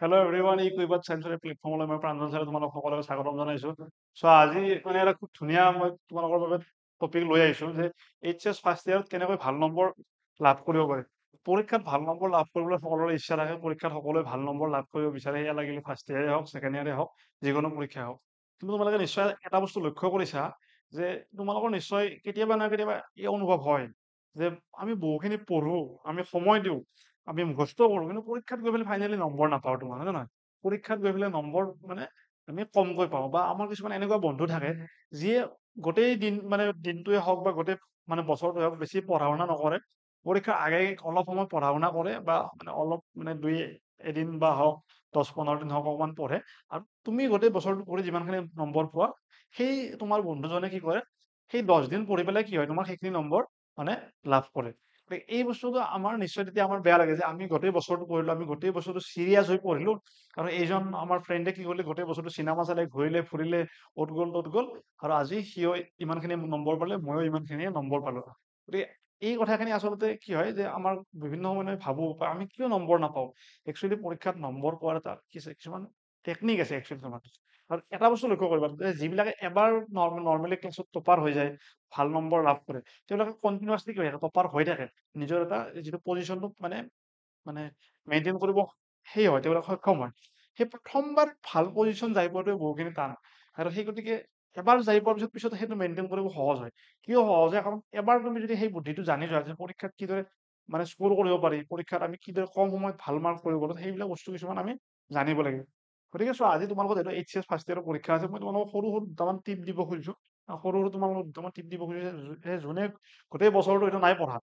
Hello' everyone, এই কুইবাত চায়েন্সৰ প্লেটফৰ্মলৈ মই প্ৰাঞ্জল ছাৰে তোমালোক সকলোকে স্বাগতম জনাইছো। চ' আজি মানে এটা খুব ধুনীয়া মই তোমালোকৰ বাবে টপিক লৈ আহিছো যে এইচএছ ফাৰ্ষ্ট ইয়াৰত কেনেকৈ ভাল নম্বৰ লাভ কৰিব পাৰে। পৰীক্ষাত ভাল নম্বৰ লাভ কৰিবলৈ সকলোৰে ইচ্ছা থাকে, পৰীক্ষাত সকলোৱে ভাল নম্বৰ লাভ কৰিব বিচাৰে, সেয়া লাগিলে ফাৰ্ষ্ট ইয়াৰে হওক, ছেকেণ্ড ইয়াৰে হওক, যিকোনো পৰীক্ষা হওক। কিন্তু তোমালোকে নিশ্চয় এটা বস্তু লক্ষ্য কৰিছা যে তোমালোকৰ নিশ্চয় কেতিয়াবা না কেতিয়াবা এই অনুভৱ হয় যে আমি বহুখিনি পঢ়ো, আমি সময় দিওঁ, আমি মুখস্থ কৰো, কিন্তু পৰীক্ষাত গৈ পেলাই ফাইনেলি নম্বৰ নাপাওঁ। তোমাৰ হয় নে নহয়? পৰীক্ষাত গৈ পেলাই নম্বৰ মানে আমি কমকৈ পাওঁ। বা আমাৰ কিছুমান এনেকুৱা বন্ধু থাকে যিয়ে গোটেই দিন মানে দিনটোৱে হওক বা গোটেই মানে বছৰটোৱে হওক বেছি পঢ়া শুনা নকৰে, পৰীক্ষাৰ আগে অলপ সময় পঢ়া শুনা কৰে বা মানে অলপ মানে দুই এদিন বা হওক 10-15 দিন হওক অকমান পঢ়ে, আৰু তুমি গোটেই বছৰটো পঢ়ি যিমানখিনি নম্বৰ পোৱা, সেই তোমাৰ বন্ধুজনে কি কৰে, সেই 10 দিন পঢ়ি পেলাই কি হয়, তোমাৰ সেইখিনি নম্বৰ মানে লাভ কৰে। এই বস্তুটো আমাৰ নিশ্চয় তেতিয়া আমাৰ বেয়া লাগে যে আমি গোটেই বছৰটো পঢ়িলো, আমি গোটেই বছৰটো চিৰিয়াছ হৈ পঢ়িলো, আৰু এইজন আমাৰ ফ্ৰেণ্ডে কি কৰিলে, গোটেই বছৰটো চিনেমা চালে, ঘূৰিলে ফুৰিলে, অত গ'ল তত গ'ল, আৰু আজি সিও ইমানখিনি নম্বৰ পালে, ময়ো ইমানখিনিয়ে নম্বৰ পালো। গতিকে এই কথাখিনি আচলতে কি হয় যে আমাৰ বিভিন্ন সময়ত আমি ভাবো বা আমি কিয় নম্বৰ নাপাওঁ। একচুৱেলি পৰীক্ষাত নম্বৰ পোৱাৰ এটা কিছুমান টেকনিক আছে একচুৱেলি তোমাৰ। আৰু এটা বস্তু লক্ষ্য কৰিবা যে যিবিলাকে এবাৰ নৰ্মেলি ক্লাছত টপাৰ হৈ যায়, ভাল নম্বৰ লাভ কৰে, তেওঁলোকে কণ্টিনিউৱাছলি কি হৈ থাকে, টপাৰ হৈ থাকে, নিজৰ এটা যিটো পজিশ্যনটো মানে মানে মেইনটেইন কৰিব সেই হয়, তেওঁলোক সক্ষম হয়। সেই প্ৰথমবাৰ ভাল পজিশ্যন যাই পোৱাটোৱে বহুখিনি টান, আৰু সেই গতিকে এবাৰ যাই পোৱাৰ পিছত সেইটো মেইনটেইন কৰিব সহজ হয়। কিয় সহজ হয়? কাৰণ এবাৰ তুমি যদি সেই বুদ্ধিটো জানি যোৱা যে পৰীক্ষাত কিদৰে মানে স্ক'ৰ কৰিব পাৰি, পৰীক্ষাত আমি কিদৰে কম সময়ত ভাল মাৰ্ক কৰিব পাৰো, সেইবিলাক বস্তু কিছুমান আমি জানিব লাগিব। গতিকে চোৱা, আজি তোমালোকৰ যিহেতু এইচএছ ফাৰ্ষ্ট ইয়াৰৰ পৰীক্ষা আছে, মই তোমালোকক সৰু সৰু দুটামান টিপ দিব খুজিছো। সৰু সৰু তোমালোকক দুটামান টিপ দিব খুজিছো যে যোনে গোটেই বছৰটো এইটো নাই পঢ়া,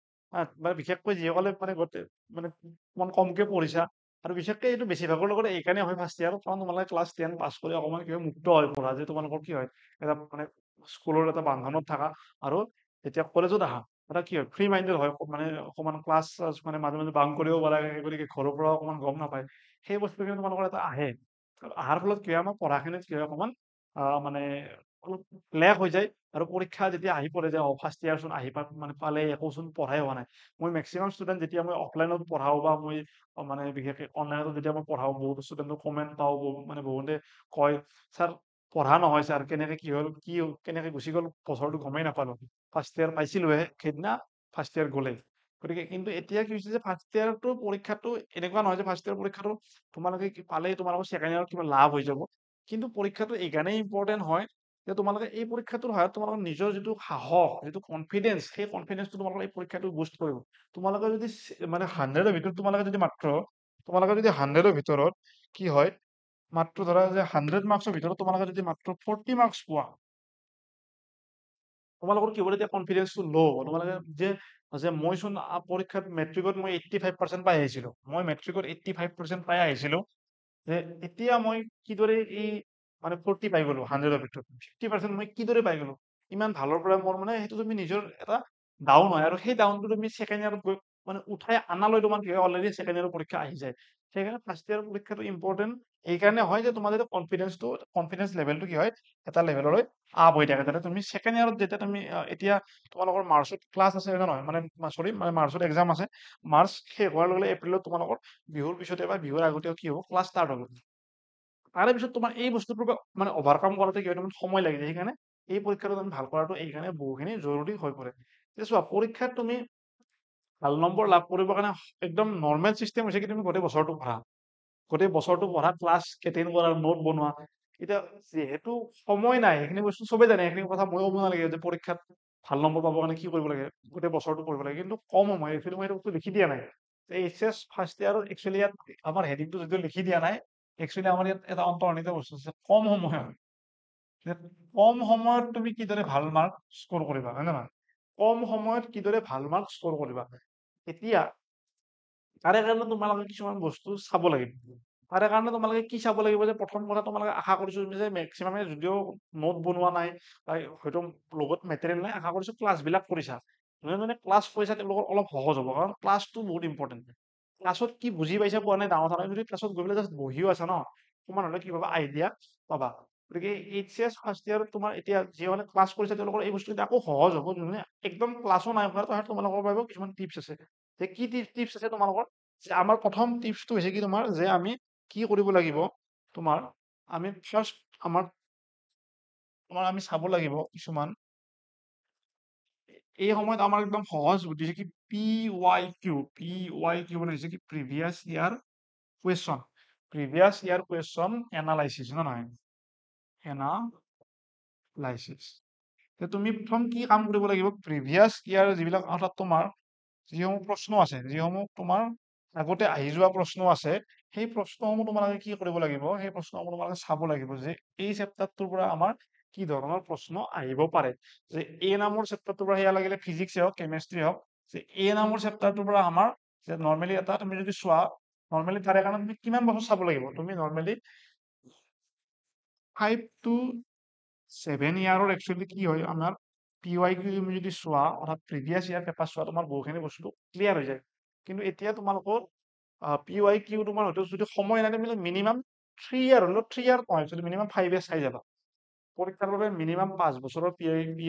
মানে বিশেষকৈ যিসকলে মানে গোটেই মানে অকমান কমকে পঢ়িছা, আৰু বিশেষকে এইটো বেছিভাগৰ লগত এইকাৰণে হয় ফাৰ্ষ্ট ইয়াৰত, কাৰণ তোমালোকে ক্লাছ 10 পাছ কৰি অকমান কিবা মুক্ত হৈ পঢ়া, যে তোমালোকৰ কি হয়, এটা মানে স্কুলৰ এটা বান্ধোনত থাকা, আৰু যেতিয়া কলেজত আহা এটা কি হয়, ফ্ৰী মাইণ্ডেড হয়, মানে অকমান ক্লাছ মানে মাজে মাজে বাং কৰিব পাৰা, গতিকে ঘৰৰ পৰা অকমান গম নাপায়, সেই বস্তুখিনি তোমালোকৰ এটা আহে। আৰু অহাৰ ফলত কি হয়, আমাৰ পঢ়াখিনিত কি হয়, অকমান মানে অলপ লেগ হৈ যায়। আৰু পৰীক্ষা যেতিয়া আহি পৰে যে ফাৰ্ষ্ট ইয়াৰ চোন আহি মানে পালে, একোচোন পঢ়াই হোৱা নাই। মই মেক্সিমাম ষ্টুডেণ্ট যেতিয়া মই অফলাইনত পঢ়াও বা মই মানে বিশেষকৈ অনলাইনত যেতিয়া মই পঢ়াও, বহুত ষ্টুডেণ্টক কমেণ্ট পাওঁ, মানে বহুতে কয়, ছাৰ পঢ়া নহয় ছাৰ, কেনেকে কি হ'ল, কেনেকে গুচি গ'ল বছৰটো গমেই নাপালো, ফাৰ্ষ্ট ইয়াৰ পাইছিলোহে, সেইদিনা ফাৰ্ষ্ট ইয়াৰ গ'লেই। গতিকে কিন্তু এতিয়া কি হৈছে যে ফাৰ্ষ্ট ইয়াৰটো পৰীক্ষাটো এনেকুৱা নহয় যে ফাৰ্ষ্ট ইয়াৰ পৰীক্ষাটো তোমালোকে পালেই তোমালোকৰ ছেকেণ্ড ইয়াৰত কিবা লাভ হৈ যাব। কিন্তু পৰীক্ষাটো এইকাৰণেই ইম্পৰ্টেণ্ট হয় যে তোমালোকে এই পৰীক্ষাটোৰ সহায়ত তোমালোকৰ নিজৰ যিটো সাহস, যিটো কনফিডেন্স, সেই কনফিডেন্সটো তোমালোকৰ এই পৰীক্ষাটো বুষ্ট কৰিব। তোমালোকে যদি মানে 100ৰ ভিতৰত তোমালোকে যদি মাত্ৰ, তোমালোকে যদি 100ৰ ভিতৰত কি হয়, মাত্ৰ ধৰা যে 100 মাৰ্কছৰ ভিতৰত তোমালোকে যদি মাত্ৰ 40 মাৰ্কছ পোৱা, তোমালোকৰ কি হ'ব, এতিয়া কনফিডেন্সটো ল' হ'ব। তোমালোকে যে যে মইচোন পৰীক্ষাত মেট্ৰিকত মই 85% পাই আহিছিলো, মই মেট্ৰিকত 85% পাই আহিছিলো, যে এতিয়া মই কিদৰে এই মানে 40 পাই গলো, 100ৰ ভিতৰত 50% মই কিদৰে পাই গলো, ইমান ভালৰ পৰা মোৰ মানে সেইটো তুমি নিজৰ এটা ডাউন হয়, আৰু সেই ডাউনটো তুমি ছেকেণ্ড ইয়াৰত গৈ মানে উঠাই আনালৈ তোমাৰ কি হয়, অলৰেডি ছেকেণ্ড ইয়াৰৰ পৰীক্ষা আহি যায়। সেইকাৰণে ফাৰ্ষ্ট ইয়াৰৰ পৰীক্ষাটো ইম্পৰ্টেণ্ট এইকাৰণে হয় যে তোমাৰ যাতে কনফিডেন্স লেভেলটো কি হয়, এটা লেভেললৈ আপ হৈ থাকে, যাতে তুমি ছেকেণ্ড ইয়াৰত যেতিয়া তুমি এতিয়া তোমালোকৰ মাৰ্চত ক্লাছ আছে নে নহয়, মানে চৰি মানে মাৰ্চত এক্সাম আছে, মাৰ্চ শেষ হোৱাৰ লগে লগে এপ্ৰিলত তোমালোকৰ বিহুৰ পিছতে বা বিহুৰ আগতেও কি হ'ব, ক্লাছ ষ্টাৰ্ট হ'ব। তাৰে পিছত তোমাৰ এই বস্তুটোৰ পৰা মানে অভাৰকাম কৰাতে কি হয়, তোমাৰ সময় লাগি যায়। সেইকাৰণে এই পৰীক্ষাটো তুমি ভাল কৰাটো এইকাৰণে বহুখিনি জৰুৰী হৈ পৰে। যে চোৱা, পৰীক্ষাত তুমি ভাল নম্বৰ লাভ কৰিবৰ কাৰণে একদম নৰ্মেল চিষ্টেম হৈছে কি, তুমি গোটেই বছৰটো পঢ়া, গোটেই বছৰটো পঢ়া, ক্লাছ এটেণ্ড কৰা, নোট বনোৱা। এতিয়া যিহেতু সময় নাই, সেইখিনি বস্তু চবেই জানে, সেইখিনি কথা ময়ো ক'ব নালাগে যে পৰীক্ষাত ভাল নম্বৰ পাবৰ কাৰণে কি কৰিব লাগে, গোটেই বছৰটো পঢ়িব লাগে, কিন্তু কম সময়, একচুৱেলি মই এইটো বস্তু লিখি দিয়া নাই। এইচএছ ফাৰ্ষ্ট ইয়াৰত একচুৱেলি ইয়াত আমাৰ হেডিংটো যদিও লিখি দিয়া নাই, একচুৱেলি আমাৰ ইয়াত এটা অন্তৰ্নিহিত বস্তু আছে, কম সময় হয়। যে কম সময়ত তুমি কিদৰে ভাল মাৰ্ক স্ক'ৰ কৰিবা, হয় নে নহয়? কম সময়ত কিদৰে ভাল মাৰ্ক স্ক'ৰ কৰিবা, এতিয়া তাৰে কাৰণে তোমালোকে কিছুমান বস্তু চাব লাগিব। তাৰে কাৰণে তোমালোকে কি চাব লাগিব, যে প্ৰথম কথা, তোমালোকে আশা কৰিছো যে মেক্সিমামে যদিও নোট বনোৱা নাই বা হয়তো লগত মেটেৰিয়েল নাই, আশা কৰিছো ক্লাছবিলাক কৰিছা। যোনে যোনে ক্লাছ কৰিছা তেওঁলোকৰ অলপ সহজ হ'ব, কাৰণ ক্লাছটো বহুত ইম্পৰ্টেণ্ট। ক্লাছত কি বুজি পাইছা পোৱা নাই ডাঙৰ কথা নহয়, যদি ক্লাছত গৈ পেলাই জাষ্ট বহিও আছা ন, তোমাৰ হ'লে কি পাবা, আইডিয়া পাবা। গতিকে এইচএছ ফাৰ্ষ্ট ইয়াৰত তোমাৰ এতিয়া যিসকলে ক্লাছ কৰিছে তেওঁলোকৰ এই বস্তুটো আকৌ সহজ হ'ব। যোনে একদম ক্লাছো নাই কৰা, তাহাঁত তোমালোকৰ বাবেও কিছুমান টিপছ আছে। যে কি টিপছ আছে তোমালোকৰ, যে আমাৰ প্ৰথম টিপছটো হৈছে কি তোমাৰ, যে আমি কি কৰিব লাগিব তোমাৰ আমি ফাৰ্ষ্ট আমাৰ তোমাৰ আমি চাব লাগিব কিছুমান এই সময়ত আমাৰ একদম সহজ বুদ্ধি যে কি পি ৱাই কিউ মানে হৈছে কি প্ৰিভিয়াছ ইয়াৰ কুৱেশ্যন এনালাইচিছ না নহয় এনালাইচিছ তুমি প্ৰথম কি কাম কৰিব লাগিব প্ৰিভিয়াছ ইয়াৰ যিবিলাক অৰ্থাৎ তোমাৰ যিসমূহ প্ৰশ্ন আছে যিসমূহ তোমাৰ আগতে আহি যোৱা প্ৰশ্ন আছে সেই প্ৰশ্নসমূহ তোমালোকে কি কৰিব লাগিব সেই প্ৰশ্নসমূহ তোমালোকে চাব লাগিব যে এই চেপ্টাৰটোৰ পৰা আমাৰ কি ধৰণৰ প্ৰশ্ন আহিব পাৰে যে এ নামৰ চেপ্টাৰটোৰ পৰা সেয়া লাগিলে ফিজিক্সে হওক কেমেষ্ট্ৰি হওক যে এ নামৰ চেপ্টাৰটোৰ পৰা আমাৰ যে নৰ্মেলি এটা তুমি যদি চোৱা নৰ্মেলি তাৰে কাৰণে তুমি কিমান বছৰ চাব লাগিব তুমি নৰ্মেলি 5 to 7 ইয়াৰৰ একচুৱেলি কি হয় আমাৰ পি ৱাই কিউ তুমি যদি চোৱা অৰ্থাৎ প্ৰিভিয়াছ ইয়াৰ পেপাৰ চোৱা তোমাৰ বহুখিনি বস্তু ক্লিয়াৰ হৈ যায় কিন্তু এতিয়া তোমালোকৰ পি ৱাই কিউ তোমাৰ হয়তো যদি সময় নাই তুমি মিনিমাম 3 ইয়াৰ হলেও 3 ইয়াৰ নহয় যদি মিনিমাম 5 ইয়াৰ চাই যাবা পৰীক্ষাৰ বাবে মিনিমাম 5 বছৰৰ পি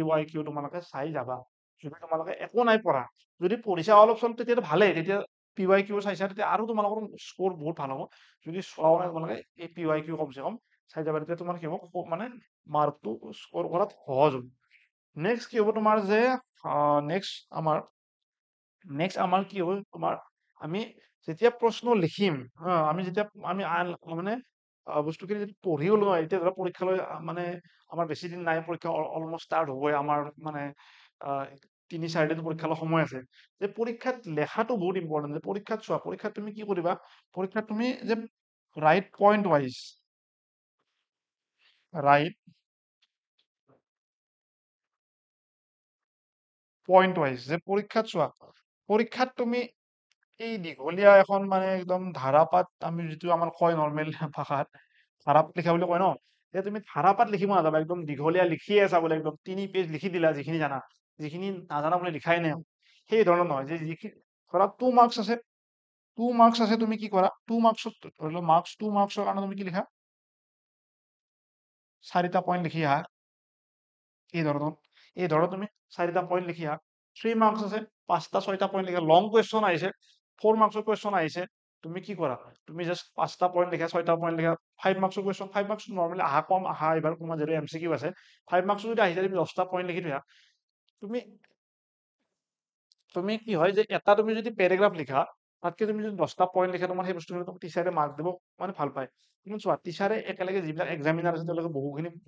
ৱাই কিউ তোমালোকে চাই যাবা যদি তোমালোকে একো নাই পঢ়া যদি পঢ়িছা অলপ চলপ তেতিয়াতো ভালেই তেতিয়া পি ৱাই কিউ চাইছা তেতিয়া আৰু তোমালোকৰ স্ক'ৰ বহুত ভাল হ'ব যদি চোৱাও নাই তোমালোকে এই পি ৱাই কিউ কমচে কম চাই যাবা তেতিয়া তোমাৰ কি হ'ব মানে মাৰ্কটো স্ক'ৰ কৰাত সহজ হ'ব নেক্সট কি হ'ব তোমাৰ যে নেক্সট আমাৰ কি হ'ব তোমাৰ আমি যেতিয়া প্ৰশ্ন লিখিম আমি যেতিয়া আমি মানে বস্তুখিনি যদি পঢ়িও লওঁ এতিয়া ধৰা পৰীক্ষালৈ মানে আমাৰ বেছি দিন নাই পৰীক্ষা অলমষ্ট ষ্টাৰ্ট হ'বই আমাৰ মানে 3-4 দিন পৰীক্ষালৈ সময় আছে যে পৰীক্ষাত লেখাটো বহুত ইম্পৰ্টেণ্ট যে পৰীক্ষাত চোৱা পৰীক্ষাত তুমি কি কৰিবা পৰীক্ষাত তুমি যে ৰাইট পইণ্ট ৱাইজ যে পৰীক্ষাত চোৱা পৰীক্ষাত তুমি এই দীঘলীয়া এখন মানে একদম ধাৰাপাত আমি যিটো আমাৰ কয় নৰ্মেল ভাষাত ধাৰাপাত লিখা বুলি কয় ন যে তুমি ধাৰাপাত লিখিব নাযাবা একদম দীঘলীয়া লিখিয়ে আছা বোলে একদম 3 পেজ লিখি দিলা যিখিনি জানা যিখিনি নাজানা বোলে লিখাই নাই সেই ধৰণৰ নহয় যে যিখিনি ধৰা 2 মাৰ্কছ আছে তুমি কি কৰা 2 মাৰ্কছত ধৰি লও 2 মাৰ্কছৰ কাৰণে তুমি কি লিখা 4টা পইণ্ট লিখি আহা এই ধৰণৰ তুমি 4টা পইণ্ট লিখি আহা 3 মাৰ্কছ আছে 5টা 6টা পইণ্ট লিখা লং কুৱেশ্যন আহিছে 4 মাৰ্কছৰ কুৱেশ্যন আহিছে তুমি কি কৰা তুমি জাষ্ট 5টা পইণ্ট লিখা 6টা পইণ্ট লিখা 5 মাৰ্কছৰ কুৱেশ্যন 5 মাৰ্কছ নৰ্মেলি আহা কম আহা এইবাৰ তোমাৰ যিটো MCQ আছে 5 মাৰ্কছ যদি আহিছে তুমি 10টা পইণ্ট লিখি থোৱা তুমি তুমি কি হয় যে এটা তুমি যদি পেৰাগ্ৰাফ লিখা তাতকে তুমি যদি 10টা পইণ্ট লিখা তোমাৰ সেই বস্তুখিনি তোমাক টিচাৰে মাৰ্ক দিব মানে ভাল পায় কিন্তু চোৱা টিচাৰে একেলগে যিবিলাক এক্সামিনাৰ আছে তেওঁলোকে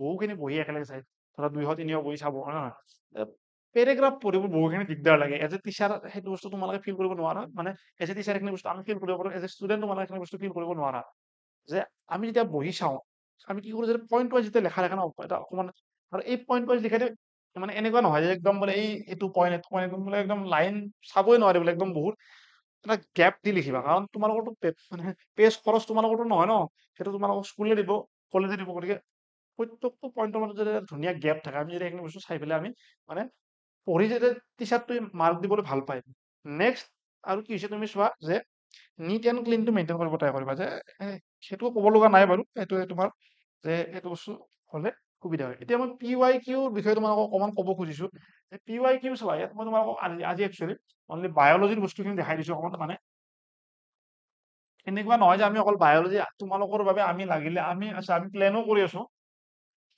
বহুখিনি বহি একেলগে চাই ধৰা 200-300 বহি চাব হয় নহয় পেৰাগ্ৰাফ পঢ়িব বহুখিনি দিগদাৰ লাগে এজ এ টিচাৰ সেইটো বস্তু তোমালোকে ফিল কৰিব নোৱাৰা মানে এজ এ টিচাৰ এইখিনি বস্তু আমি ফিল কৰিব পাৰো এজ এ ষ্টুডেণ্ট তোমালোকে এইখিনি বস্তু ফিল কৰিব নোৱাৰা যে আমি যেতিয়া বহি চাওঁ আমি কি কৰো যে পইণ্ট ৱাইজ যেতিয়া লেখা থাকে ন এটা অকমান আৰু এই পইণ্ট ৱাইজ লিখাতে মানে এনেকুৱা নহয় যে একদম বোলে এইটো পইণ্ট বোলে একদম লাইন চাবই নোৱাৰে বোলে একদম বহুত এটা গেপ দি লিখিবা কাৰণ তোমালোকৰতো মানে পেজ খৰচ তোমালোকৰতো নহয় ন সেইটো তোমালোকক স্কুলে দিব কলেজে দিব গতিকে প্ৰত্যেকটো পইণ্টৰ মাজত যদি এটা ধুনীয়া গেপ থাকে আমি যদি এইখিনি বস্তু চাই পেলাই আমি মানে পঢ়ি যাতে টিচাৰটোৱে মাৰ্ক দিবলৈ ভাল পায় নেক্সট আৰু কি হৈছে তুমি চোৱা যে নিট এণ্ড ক্লিনটো মেইনটেইন কৰিব ট্ৰাই কৰিবা যে সেইটো ক'ব লগা নাই বাৰু এইটো তোমাৰ যে এইটো বস্তু হ'লে সুবিধা হয় এতিয়া মই পি ৱাই কিউৰ বিষয়ে তোমালোকক অকণমান ক'ব খুজিছো যে পি ৱাই কিউ চোৱা ইয়াত মই তোমালোকক আজি একচুৱেলি অনলি বায়'লজিৰ বস্তুখিনি দেখাই দিছো অকণমান মানে এনেকুৱা নহয় যে আমি অকল বায়'লজি তোমালোকৰ বাবে আমি লাগিলে আমি প্লেনো কৰি আছো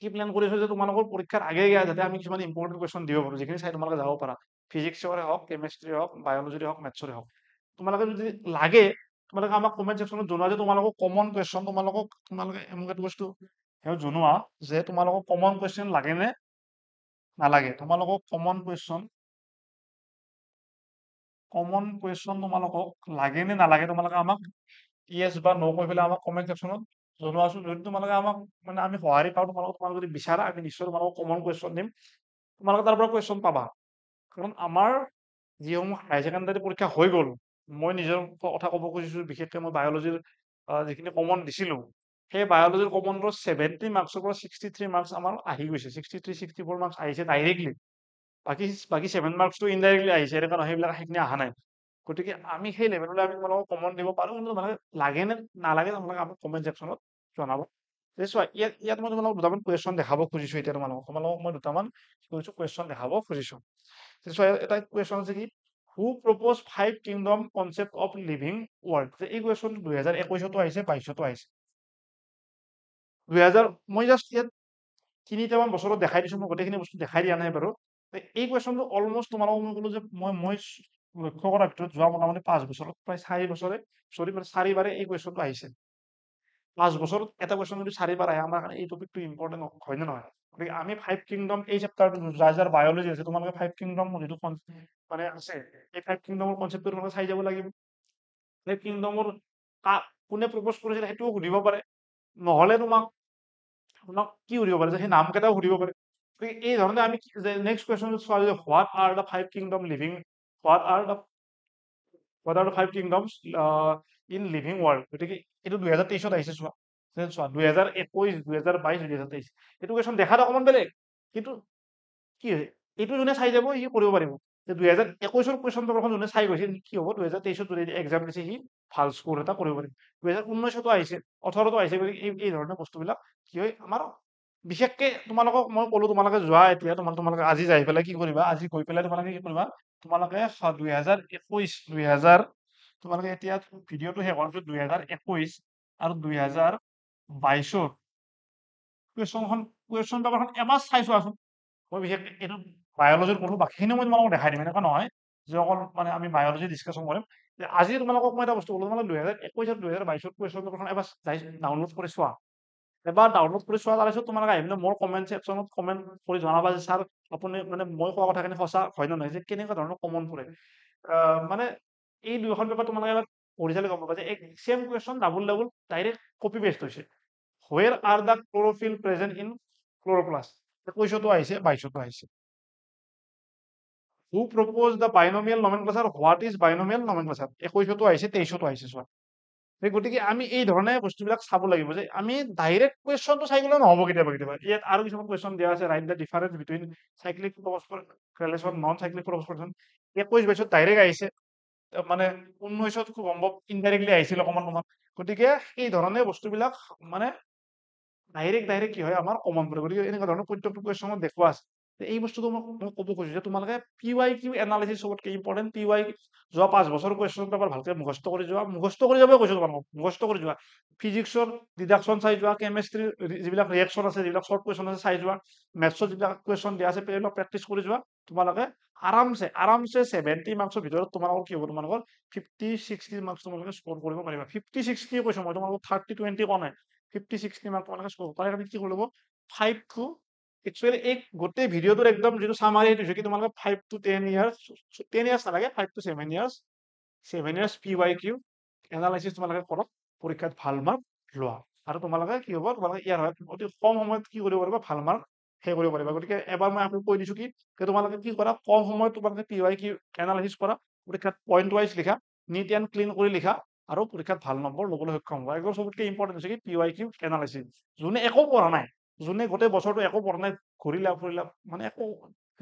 কি প্লেন কৰি আছো যে তোমালোকৰ পৰীক্ষাৰ আগে যাতে আমি কিছুমান ইম্পৰ্টেণ্ট কুৱেশ্যন দিব পাৰো যিখিনি চাই তোমালোকে যাব পাৰা ফিজিক্সৰে হওক কেমেষ্ট্ৰি হওক বায়'লজিৰে হওক মেথছৰে হওক তোমালোকে যদি লাগে তোমালোকে আমাক কমেণ্ট ছেকশ্যনত জনোৱা যে তোমালোকক কমন কুৱেশ্যন তোমালোকে মোক এইটো বস্তু জনোৱা যে তোমালোকক কমন কুৱেশ্যন লাগে নে নালাগে তোমালোকক কমন কুৱেশ্যন তোমালোকক লাগে নে নালাগে তোমালোকে আমাক ইয়েছ বা ন' কৈ পেলাই আমাক কমেণ্ট ছেকশ্যনত জনোৱাচোন যদি তোমালোকে আমাক মানে আমি সঁহাৰি পাওঁ তোমালোকে যদি বিচাৰা আমি নিশ্চয় তোমালোকক কমন কুৱেশ্যন দিম তোমালোকে তাৰ পৰা কুৱেশ্যন পাবা কাৰণ আমাৰ যিসমূহ হায়াৰ ছেকেণ্ডাৰী পৰীক্ষা হৈ গ'ল মই নিজৰ কথা ক'ব খুজিছো বিশেষকৈ মই বায়'লজিৰ যিখিনি কমন দিছিলো সেই বায়'লজিৰ কমনৰ 70 মাৰ্কছৰ পৰা 63 মাৰ্কছ আমাৰ আহি গৈছে 63-64 মাৰ্কছ আহিছে ডাইৰেক্টলি বাকী 7 মাৰ্কছটো ইনডাইৰেক্টলি আহিছে এনেকুৱা নহয় সেইবিলাক সেইখিনি অহা নাই গতিকে আমি সেই লেভেললৈ আমি তোমালোকক কমন দিব পাৰো কিন্তু মানে লাগে নে নালাগে তোমালোকে আমাক কমেণ্ট ছেকশ্যনত জনাব চোৱা ইয়াত মই তোমালোকক দুটামান কুৱেশ্যন দেখাব খুজিছো এতিয়া তোমালোকক মই দুটামান কুৱেশ্যন দেখাব খুজিছো চোৱা এটা কুৱেশ্যন আছে কি who propose 5 kingdom concept of living world যে এই কুৱেশ্যন 2021তো আহিছে 22তো আহিছে 2000 মই জাষ্ট ইয়াত তিনিটামান বছৰত দেখাই দিছো মই গোটেইখিনি বস্তু দেখাই দিয়া নাই বাৰু এই কুৱেশ্যনটো অলমষ্ট তোমালোকক মই ক'লো যে মই লক্ষ্য কৰাৰ ভিতৰত যোৱা মোটামুটি 5 বছৰত প্ৰায় 4 বছৰে মানে 4বাৰে এই কুৱেশ্যনটো আহিছে 5 বছৰত এটা কুৱেশ্যন যদি 4বাৰ আহে আমাৰ কাৰণে এই টপিকটো ইম্পৰ্টেণ্ট হয় নে নহয় গতিকে আমি 5 কিংডম এই চেপ্টাৰটো যাৰ বায়'লজি আছে তোমালোকে 5 কিংডম যিটো মানে আছে এই 5 কিংডমৰ কনচেপ্টটো তোমালোকে চাই যাব লাগিব এই কিংডমৰ কোনে প্ৰপ'জ কৰিছিল সেইটোও সুধিব পাৰে নহ'লে তোমাক কি সুধিব পাৰে যে সেই নামকেইটাও সুধিব পাৰে এই ধৰণে আমি নেক্সট কুৱেশ্যন চোৱা যে what are the 5 kingdom living what are the 5 kingdoms in living world গতিকে এইটো 2023ত আহিছে চোৱা 2021 2022 2023 এইটো কুৱেশ্যন দেখাত অকণমান বেলেগ কিন্তু কি হয় এইটো যোনে চাই যাব সি কৰিব পাৰিব যে 2021ৰ কুৱেশ্যন পেপাৰখন যোনে চাই গৈছে কি হ'ব 2023ত যদি এক্সাম দিছে সি ভাল স্ক'ৰ এটা কৰিব পাৰিব 2019তো আহিছে 18তো আহিছে গতিকে এই ধৰণৰ বস্তুবিলাক কি হয় আমাৰ বিশেষকে তোমালোকক মই ক'লো তোমালোকে যোৱা এতিয়া তোমালোকে আজি যাই পেলাই কি কৰিবা আজি গৈ পেলাই তোমালোকে কি কৰিবা তোমালোকে 2021 তোমালোকে এতিয়া ভিডিঅ'টো শেষ হোৱাৰ পিছত 2021 আৰু 2022ৰ কুৱেশ্যন পেপাৰখন এবাৰ চাই চোৱাচোন মই বিশেষকৈ এইটো বায়'লজিৰ কৰোঁ বাকীখিনি মই তোমালোকক দেখাই দিম এনেকুৱা নহয় যে অকল মানে আমি বায়'লজি ডিছকাশ্যন কৰিম যে আজি তোমালোকক মই এটা বস্তু ক'লো তোমালোকে 2021 আৰু 2022ৰ কুৱেশ্যন পেপাৰখন এবাৰ ডাউনলোড কৰি চোৱা এবাৰ ডাউনলোড কৰি চোৱা তাৰপিছত তোমালোকে আহি পেলাই মোৰ কমেণ্ট ছেকশ্যনত কমেণ্ট কৰি জনাবা যে ছাৰ আপুনি মানে মই কোৱা কথাখিনি সঁচা হয় নে নহয় যে কেনেকুৱা ধৰণৰ কমন পৰে মানে এই দুয়োখন পেপাৰ তোমালোকে এবাৰ পঢ়ি চালে গম পাবা যে same question double direct copy paste হৈছে where are the chlorophyll present in chloroplast 21তো আহিছে 22তো আহিছে who propose the binomial nomenclature what is binomial nomenclature 21তো আহিছে 23তো আহিছে চোৱা গতিকে আমি এই ধৰণে বস্তুবিলাক চাব লাগিব যে আমি ডাইৰেক্ট কুৱেশ্যনটো চাই গ'লে নহ'ব কেতিয়াবা ইয়াত আৰু কিছুমান কুৱেশ্যন দিয়া আছে right the difference between cyclic relation non cyclic propose 21-22 direct আহিছে মানে 19ত খুব সম্ভৱ ইনডাইৰেক্টলি আহিছিল অকণমান গতিকে এই ধৰণে বস্তুবিলাক মানে ডাইৰেক্ট কি হয় আমাৰ কমন পৰে গতিকে এনেকুৱা ধৰণৰ প্ৰত্যেকটো কুৱেশ্যনত দেখুওৱা আছে এই বস্তুটো মই ক'ব খুজিছো যে তোমালোকে PYQ এনালাইচিছ চবতকে ইম্পৰ্টেণ্ট যোৱা 5 বছৰ কুৱেশ্যন পেপাৰ ভালকে মুখস্থ কৰি যোৱা মুখস্থ কৰি যাবই কৈছো তোমালোকক মুখস্থ কৰি যোৱা ফিজিক্সৰ ডিডাকশ্যন চাই যোৱা কেমেষ্ট্ৰিৰ যিবিলাক ৰিয়েকশ্যন আছে যিবিলাক শ্বৰ্ট কুৱেশ্যন আছে চাই যোৱা মেথছৰ যিবিলাক কুৱেশ্যন দিয়া আছে সেইবিলাক প্ৰেক্টিচ কৰি যোৱা তোমালোকে আৰামছে 70 মাৰ্কছৰ ভিতৰত তোমালোকৰ কি হ'ব তোমালোকৰ 50-60 মাৰ্কছ তোমালোকে স্ক'ৰ কৰিব পাৰিবা 50-60 কৈছো মই তোমালোকক 30-20 কোৱা নাই 50-60 মাৰ্ক তোমালোকে স্ক'ৰ তাৰে কাৰণে কি কৰিব 5 to একচুৱেলি এই গোটেই ভিডিঅ'টোৰ একদম যিটো চামাৰি দিছো কি তোমালোকে 5 to 10 ইয়াৰ্ছ 10 ইয়াৰ্ছ নালাগে 5 to 7 years 7 years PYQ analysis তোমালোকে কৰক পৰীক্ষাত ভাল মাৰ্ক লোৱা আৰু তোমালোকে কি হ'ব তোমালোকে ইয়াৰ অতি কম সময়ত কি কৰিব পাৰিবা ভাল মাৰ্ক সেই কৰিব পাৰিবা গতিকে এবাৰ মই আপোনাক কৈ দিছো কি তোমালোকে কি কৰা কম সময়ত তোমালোকে PYQ এনালাইচিছ কৰা পৰীক্ষাত পইণ্ট ৱাইজ লিখা নিট এণ্ড ক্লিন কৰি লিখা আৰু পৰীক্ষাত ভাল নম্বৰ ল'বলৈ সক্ষম হোৱা একদম চবতকে ইম্পৰ্টেণ্ট হৈছে কি PYQ এনালাইচিছ যোনে একো পঢ়া নাই যোনে গোটেই বছৰটো একো পঢ়া নাই ঘূৰিলা ফুৰিলা মানে একো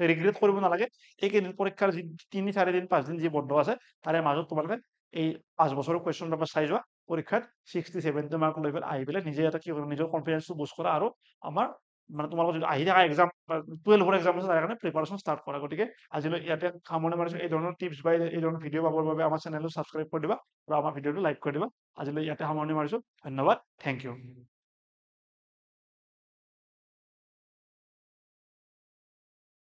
ৰিগ্ৰেট কৰিব নালাগে এইকেইদিন পৰীক্ষাৰ যি 3-4 দিন 5 দিন যি বন্ধ আছে তাৰে মাজত তোমালোকে এই 5 বছৰৰ কুৱেশ্যন পেপাৰ চাই যোৱা পৰীক্ষাত 60-70 মাৰ্ক লৈ পেলাই আহি পেলাই নিজে এটা কি নিজৰ কনফিডেন্সটো বুষ্ট কৰা আৰু আমাৰ মানে তোমালোকৰ যিটো আহি থকা এক্সাম 12ৰ এক্সাম আছে তাৰ কাৰণে প্ৰিপাৰেশ্যন ষ্টাৰ্ট কৰা গতিকে আজিলৈ ইয়াতে সামৰণি মাৰিছো এই ধৰণৰ টিপছ বা এই ধৰণৰ ভিডিঅ' পাবৰ বাবে আমাৰ চেনেলটো ছাবস্ক্ৰাইব কৰি দিবা আৰু আমাৰ ভিডিঅ'টো লাইক কৰি দিবা আজিলৈ ইয়াতে সামৰণি মাৰিছো ধন্যবাদ থেংক ইউ